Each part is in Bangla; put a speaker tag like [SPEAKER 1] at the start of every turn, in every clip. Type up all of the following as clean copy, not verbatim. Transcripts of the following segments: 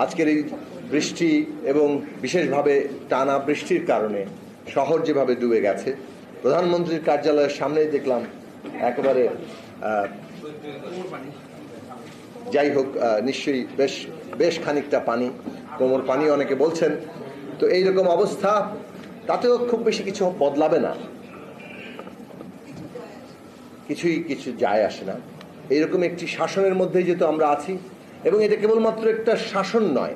[SPEAKER 1] আজকের এই বৃষ্টি এবং বিশেষভাবে টানা বৃষ্টির কারণে শহর যেভাবে ডুবে গেছে, প্রধানমন্ত্রীর কার্যালয়ের সামনেই দেখলাম একেবারে যাই হোক নিশ্চয়ই বেশ খানিকটা পানি, কোমর পানি অনেকে বলছেন। তো এইরকম অবস্থা, তাতেও খুব বেশি কিছু বদলাবে না, কিছু যায় আসে না। এইরকম একটি শাসনের মধ্যেই যেহেতু আমরা আছি, এবং এটা কেবলমাত্র একটা শাসন নয়,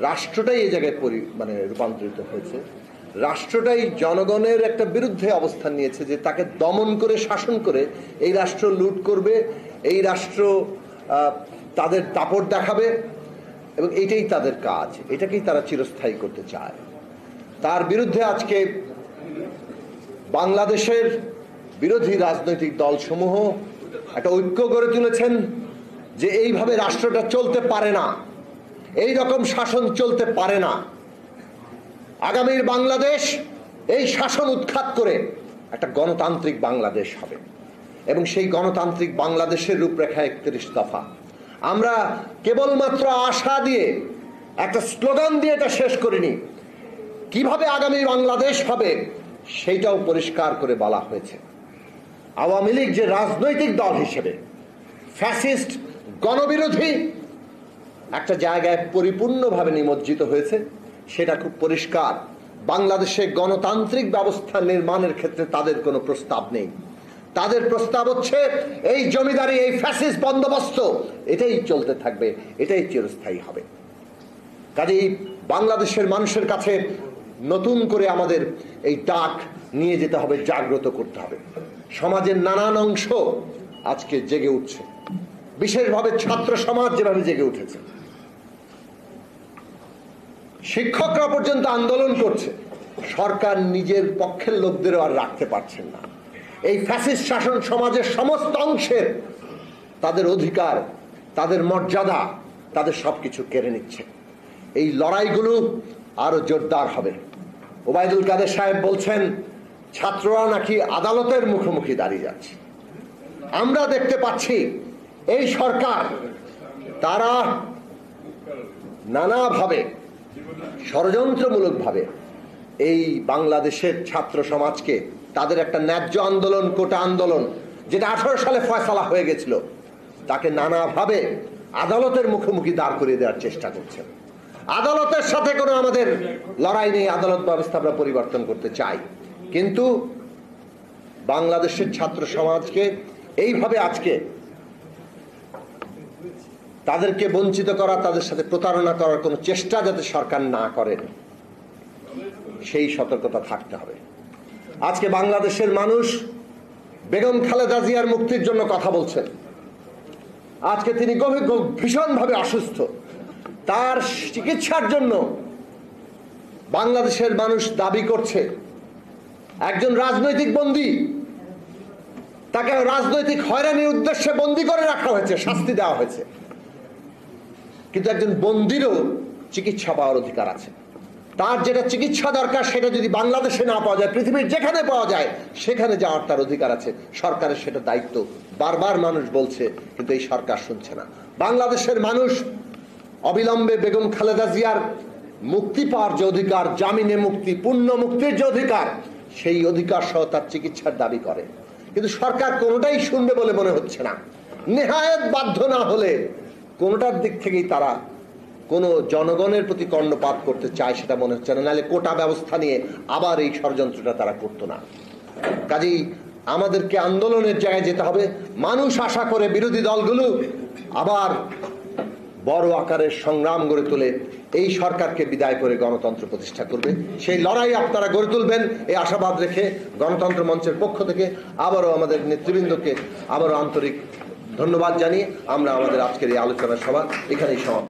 [SPEAKER 1] রাষ্ট্রটাই এই জায়গায় রূপান্তরিত হয়েছে। রাষ্ট্রটাই জনগণের একটা বিরুদ্ধে অবস্থান নিয়েছে যে তাকে দমন করে শাসন করে এই রাষ্ট্র লুট করবে, এই রাষ্ট্র তাদের দাপট দেখাবে, এবং এইটাই তাদের কাজ, এটাকেই তারা চিরস্থায়ী করতে চায়। তার বিরুদ্ধে আজকে বাংলাদেশের বিরোধী রাজনৈতিক দলসমূহ একটা ঐক্য গড়ে তুলেছেন যে এইভাবে রাষ্ট্রটা চলতে পারে না, এই রকম শাসন চলতে পারে না। আগামীর বাংলাদেশ এই শাসন উৎখাত করে একটা গণতান্ত্রিক বাংলাদেশ হবে, এবং সেই গণতান্ত্রিক বাংলাদেশের রূপরেখা 31 দফা। আমরা কেবলমাত্র আশা দিয়ে একটা স্লোগান দিয়ে এটা শেষ করিনি, কিভাবে আগামী বাংলাদেশ হবে সেইটাও পরিষ্কার করে বলা হয়েছে। আওয়ামী লীগ যে রাজনৈতিক দল হিসেবে ফ্যাসিস্ট গণবিরোধী একটা জায়গায় পরিপূর্ণভাবে নিমজ্জিত হয়েছে, সেটা খুব পরিষ্কার। বাংলাদেশে গণতান্ত্রিক ব্যবস্থা নির্মাণের ক্ষেত্রে তাদের কোনো প্রস্তাব নেই। তাদের প্রস্তাব হচ্ছে এই জমিদারি, এই ফ্যাসিস্ট বন্দোবস্ত এটাই চলতে থাকবে, এটাই চিরস্থায়ী হবে। কাজেই বাংলাদেশের মানুষের কাছে নতুন করে আমাদের এই ডাক নিয়ে যেতে হবে, জাগ্রত করতে হবে। সমাজের নানান অংশ আজকে জেগে উঠছে, বিশেষভাবে ছাত্র সমাজ যেভাবে জেগে উঠেছে, শিক্ষকরা পর্যন্ত আন্দোলন করছে। সরকার নিজের পক্ষের লোকদেরও আর রাখতে পারছেন না। এই ফ্যাসিস্ট শাসন সমাজের সমস্ত অংশের তাদের অধিকার, তাদের মর্যাদা, তাদের সবকিছু কেড়ে নিচ্ছে। এই লড়াইগুলো আরো জোরদার হবে। ওবায়দুল কাদের সাহেব বলছেন ছাত্ররা নাকি আদালতের মুখোমুখি দাঁড়িয়ে যাচ্ছে। আমরা দেখতে পাচ্ছি এই সরকার তারা নানাভাবে ষড়যন্ত্রমূলকভাবে এই বাংলাদেশের ছাত্র সমাজকে তাদের একটা ন্যায্য আন্দোলন, কোটা আন্দোলন, যেটা 18 সালে ফয়সালা হয়ে গেছিল, তাকে নানাভাবে আদালতের মুখোমুখি দাঁড় করিয়ে দেওয়ার চেষ্টা করছেন। আদালতের সাথে কোনো আমাদের লড়াই নেই, আদালত ব্যবস্থা আমরা পরিবর্তন করতে চাই, কিন্তু বাংলাদেশের ছাত্র সমাজকে এইভাবে আজকে তাদেরকে বঞ্চিত করা, তাদের সাথে প্রতারণা করার কোনো চেষ্টা যাতে সরকার না করেন, সেই সতর্কতা থাকতে হবে। আজকে বাংলাদেশের মানুষ বেগম খালেদা জিয়ার মুক্তির জন্য কথা বলছেন। আজকে তিনি ভীষণভাবে অসুস্থ, তার চিকিৎসার জন্য বাংলাদেশের মানুষ দাবি করছে একজন রাজনৈতিক বন্দী, তাকে রাজনৈতিক হয়রানির উদ্দেশ্যে বন্দী করে রাখা হয়েছে, শাস্তি দেওয়া হয়েছে, কিন্তু একজন বন্দীরও চিকিৎসা পাওয়ার অধিকার আছে। তার যেটা চিকিৎসা দরকার সেটা যদি বাংলাদেশে না পাওয়া যায়, পৃথিবীর যেখানে পাওয়া যায় সেখানে যাওয়ার তার অধিকার আছে। সরকারের সেটা দায়িত্ব, বারবার মানুষ বলছে, কিন্তু এই সরকার শুনছে না। বাংলাদেশের মানুষ অবিলম্বে বেগম খালেদা জিয়ার মুক্তি পাওয়ার যে অধিকার, জামিনে মুক্তি, পূর্ণ মুক্তির যে অধিকার, সেই অধিকার সহ তার চিকিৎসার দাবি করে, কিন্তু সরকার কোনোটাই শুনবে বলে মনে হচ্ছে না। নেহায়েত বাধ্য না হলে কোনোটার দিক থেকেই তারা কোনো জনগণের প্রতি কর্ণপাত করতে চায় সেটা মনে হচ্ছে না। নাহলে কোটা ব্যবস্থা নিয়ে আবার এই ষড়যন্ত্রটা তারা করতো না। কাজেই আমাদেরকে আন্দোলনের জায়গায় যেতে হবে। মানুষ আশা করে বিরোধী দলগুলো আবার বড় আকারের সংগ্রাম গড়ে তুলে এই সরকারকে বিদায় করে গণতন্ত্র প্রতিষ্ঠা করবে। সেই লড়াই আপনারা গড়ে তুলবেন এই আশাবাদ রেখে গণতন্ত্র মঞ্চের পক্ষ থেকে আবারও আমাদের নেতৃবৃন্দকে আবারও আন্তরিক ধন্যবাদ জানিয়ে আমরা আমাদের আজকের এই আলোচনা সভা এখানেই সমাপ্ত।